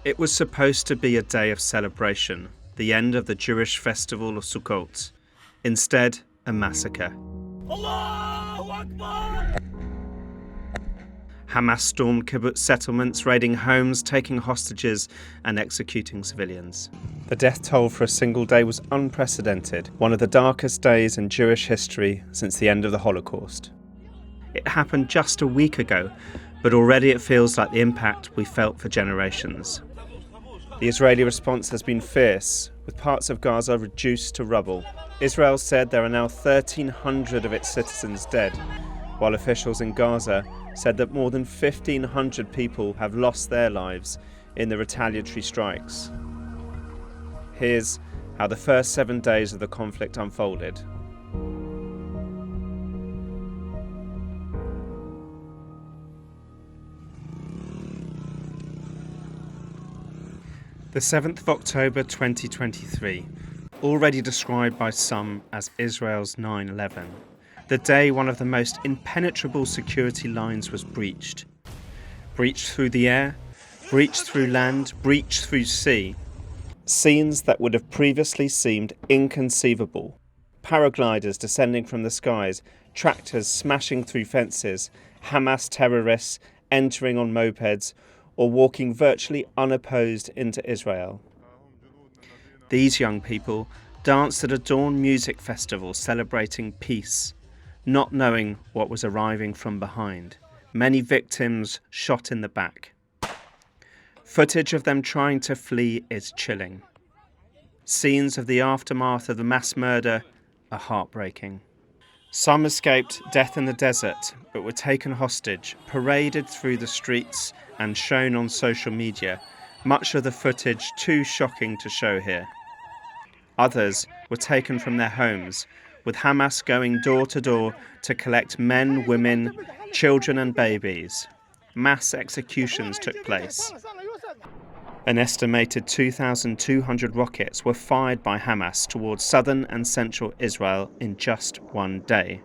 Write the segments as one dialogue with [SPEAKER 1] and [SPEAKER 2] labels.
[SPEAKER 1] It was supposed to be a day of celebration, the end of the Jewish festival of Sukkot. Instead, a massacre. Allahu Akbar! Hamas stormed kibbutz settlements, raiding homes, taking hostages and executing civilians. The death toll for a single day was unprecedented, one of the darkest days in Jewish history since the end of the Holocaust. It happened just a week ago, but already it feels like the impact we felt for generations. The Israeli response has been fierce, with parts of Gaza reduced to rubble. Israel said there are now 1,300 of its citizens dead, while officials in Gaza said that more than 1,500 people have lost their lives in the retaliatory strikes. Here's how the first 7 days of the conflict unfolded. The 7th of October 2023, already described by some as Israel's 9/11, the day one of the most impenetrable security lines was breached. Breached through the air, breached through land, breached through sea. Scenes that would have previously seemed inconceivable. Paragliders descending from the skies, tractors smashing through fences, Hamas terrorists entering on mopeds, or walking virtually unopposed into Israel. These young people danced at a dawn music festival celebrating peace, not knowing what was arriving from behind. Many victims shot in the back. Footage of them trying to flee is chilling. Scenes of the aftermath of the mass murder are heartbreaking. Some escaped death in the desert, but were taken hostage, paraded through the streets and shown on social media, much of the footage too shocking to show here. Others were taken from their homes, with Hamas going door to door to collect men, women, children and babies. Mass executions took place. An estimated 2,200 rockets were fired by Hamas towards southern and central Israel in just one day.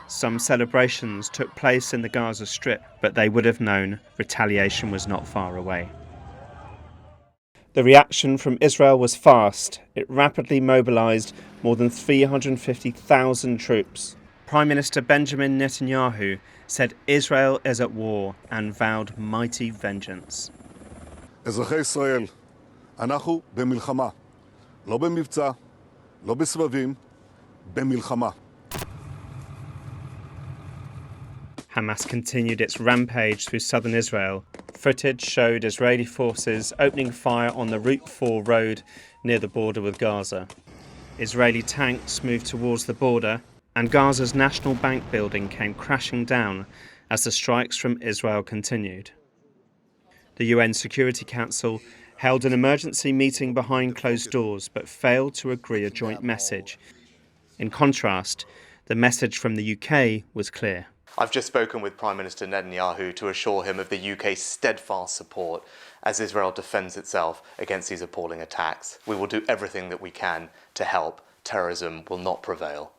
[SPEAKER 1] Some celebrations took place in the Gaza Strip, but they would have known retaliation was not far away. The reaction from Israel was fast. It rapidly mobilized more than 350,000 troops. Prime Minister Benjamin Netanyahu said Israel is at war and vowed mighty vengeance.
[SPEAKER 2] אזרחי ישראל, אנחנו במלחמה. לא במבצע, לא בסבבים, במלחמה.
[SPEAKER 1] Hamas continued its rampage through southern Israel. Footage showed Israeli forces opening fire on the Route 4 road near the border with Gaza. Israeli tanks moved towards the border, and Gaza's National Bank building came crashing down as the strikes from Israel continued. The UN Security Council held an emergency meeting behind closed doors but failed to agree a joint message. In contrast, the message from the UK was clear.
[SPEAKER 3] I've just spoken with Prime Minister Netanyahu to assure him of the UK's steadfast support as Israel defends itself against these appalling attacks. We will do everything that we can to help. Terrorism will not prevail.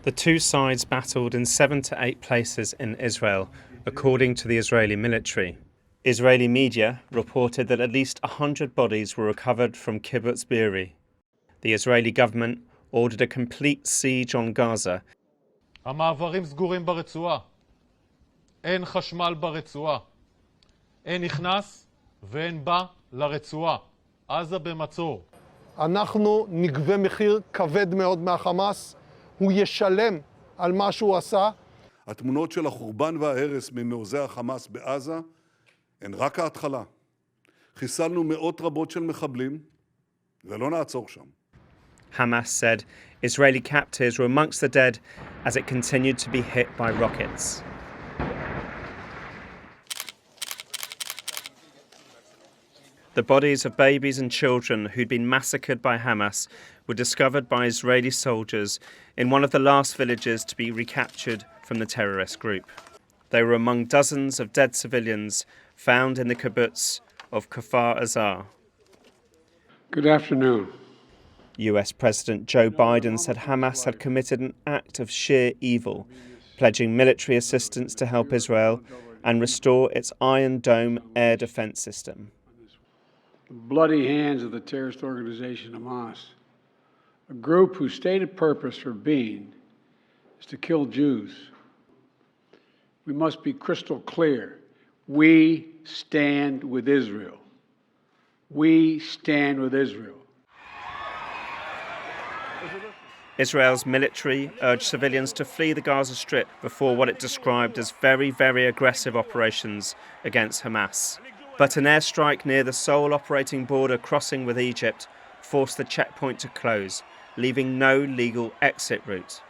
[SPEAKER 1] The two sides battled in 7 to 8 places in Israel, according to the Israeli military. Israeli media reported that at least 100 bodies were recovered from Kibbutz Be'eri. The Israeli government ordered a complete siege on Gaza.
[SPEAKER 4] המעברים סגורים ברצועה. אין חשמל ברצועה. אין נכנס ואין בא לרצועה. עזה במצור.
[SPEAKER 5] אנחנו נגבה מחיר כבד מאוד מהחמאס. הוא ישלם על מה שהוא עשה.
[SPEAKER 2] התמונות של החורבן וההרס ממעוזי החמאס בעזה הן רק ההתחלה. חיסלנו מאות רבות של מחבלים, ולא נעצור שם.
[SPEAKER 1] Hamas said Israeli captives were amongst the dead as it continued to be hit by rockets. The bodies of babies and children who'd been massacred by Hamas were discovered by Israeli soldiers in one of the last villages to be recaptured from the terrorist group. They were among dozens of dead civilians found in the kibbutz of Kfar Azar.
[SPEAKER 6] Good afternoon.
[SPEAKER 1] US President Joe Biden said Hamas had committed an act of sheer evil, pledging military assistance to help Israel and restore its Iron Dome air defense system.
[SPEAKER 6] The bloody hands of the terrorist organization Hamas, a group whose stated purpose for being is to kill Jews. We must be crystal clear. We stand with Israel. We stand with Israel.
[SPEAKER 1] Israel's military urged civilians to flee the Gaza Strip before what it described as very, very aggressive operations against Hamas. But an airstrike near the sole operating border crossing with Egypt forced the checkpoint to close, leaving no legal exit route.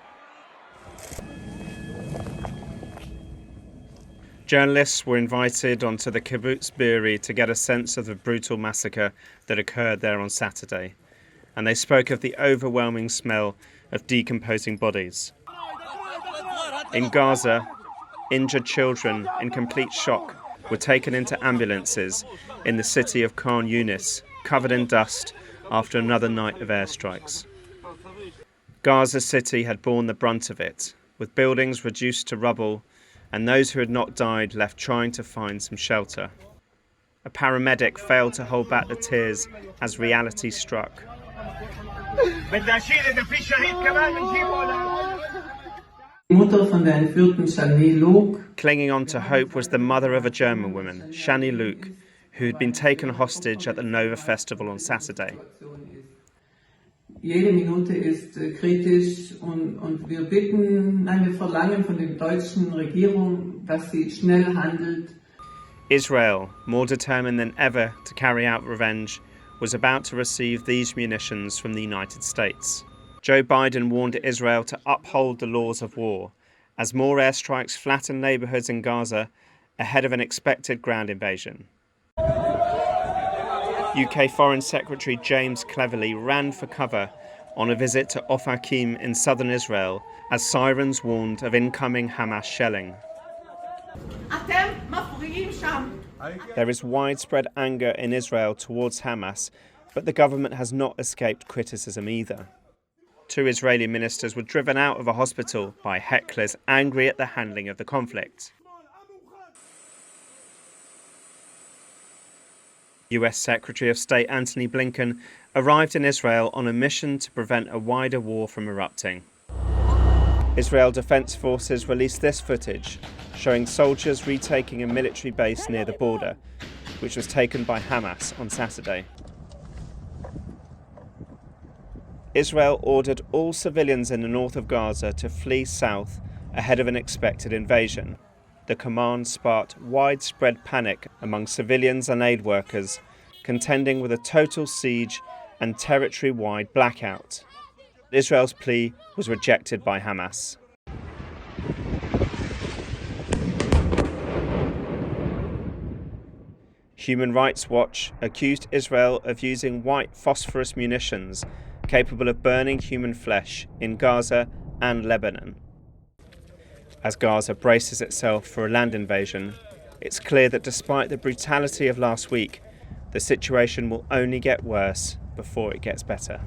[SPEAKER 1] Journalists were invited onto the Kibbutz Be'eri to get a sense of the brutal massacre that occurred there on Saturday, and they spoke of the overwhelming smell of decomposing bodies. In Gaza, injured children in complete shock were taken into ambulances in the city of Khan Yunis, covered in dust after another night of airstrikes. Gaza City had borne the brunt of it, with buildings reduced to rubble and those who had not died left trying to find some shelter. A paramedic failed to hold back the tears as reality struck. Clinging on to hope was the mother of a German woman, Shani Luke, who had been taken hostage at the Nova Festival on Saturday.
[SPEAKER 7] Jede Minute ist kritisch und wir verlangen von der deutschen Regierung, dass sie schnell handelt.
[SPEAKER 1] Israel, more determined than ever to carry out revenge, was about to receive these munitions from the United States. Joe Biden warned Israel to uphold the laws of war, as more airstrikes flattened neighbourhoods in Gaza ahead of an expected ground invasion. UK Foreign Secretary James Cleverly ran for cover on a visit to Ofakim in southern Israel as sirens warned of incoming Hamas shelling. There is widespread anger in Israel towards Hamas, but the government has not escaped criticism either. 2 Israeli ministers were driven out of a hospital by hecklers angry at the handling of the conflict. US Secretary of State Antony Blinken arrived in Israel on a mission to prevent a wider war from erupting. Israel Defense Forces released this footage, showing soldiers retaking a military base near the border, which was taken by Hamas on Saturday. Israel ordered all civilians in the north of Gaza to flee south ahead of an expected invasion. The command sparked widespread panic among civilians and aid workers, contending with a total siege and territory-wide blackout. Israel's plea was rejected by Hamas. Human Rights Watch accused Israel of using white phosphorus munitions capable of burning human flesh in Gaza and Lebanon. As Gaza braces itself for a land invasion, it's clear that despite the brutality of last week, the situation will only get worse before it gets better.